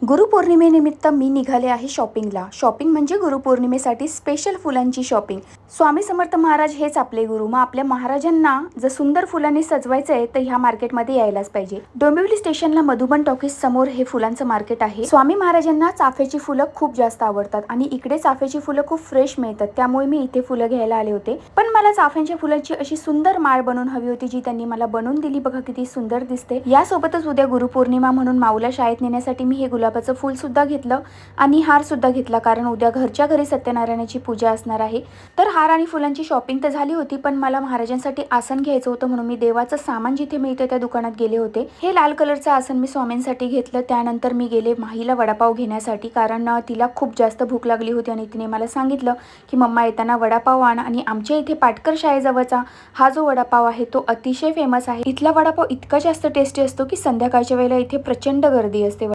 गुरुपौर्णिमेनिमित्त मी निघाले आहे शॉपिंगला. शॉपिंग म्हणजे गुरुपौर्णिमेसाठी स्पेशल फुलांची शॉपिंग. स्वामी समर्थ महाराज हेच आपले गुरु. मग आपल्या महाराजांना जर सुंदर फुलांनी सजवायचं आहे तर ह्या मार्केटमध्ये यायलाच पाहिजे. डोंबिवली स्टेशनला मधुबन टॉकीज समोर हे फुलांचं मार्केट आहे. स्वामी महाराजांना चाफ्याची फुलं खूप जास्त आवडतात आणि इकडे चाफ्याची फुलं खूप फ्रेश मिळतात, त्यामुळे मी इथे फुलं घ्यायला आले होते. पण मला चाफ्यांच्या फुलांची अशी सुंदर माळ बनवून हवी होती, जी त्यांनी मला बनवून दिली. बघा किती सुंदर दिसते. यासोबतच उद्या गुरुपौर्णिमा म्हणून माऊला शाळेत नेण्यासाठी मी हे गुलाबाचं फूल सुद्धा घेतलं आणि हार सुद्धा घेतला, कारण उद्या घरच्या घरी सत्यनारायणाची पूजा असणार आहे. तर हार आणि फुलांची शॉपिंग तर झाली होती, पण मला महाराजांसाठी आसन घ्यायचं होतं, म्हणून मी देवाचं सामान जिथे मिळतं त्या दुकानात गेले होते. हे लाल कलरचं आसन मी स्वामींसाठी घेतलं. त्यानंतर मी गेले माहीला वडापाव घेण्यासाठी, कारण तिला खूप जास्त भूक लागली होती आणि तिने मला सांगितलं की मम्मा येताना वडापाव आण. आणि आमच्या इथे पाटकर शाळेजवळचा हा जो वडापाव आहे तो अतिशय फेमस आहे. इथला वडापाव इतका जास्त टेस्टी असतो की संध्याकाळच्या वेळेला इथे प्रचंड गर्दी असते.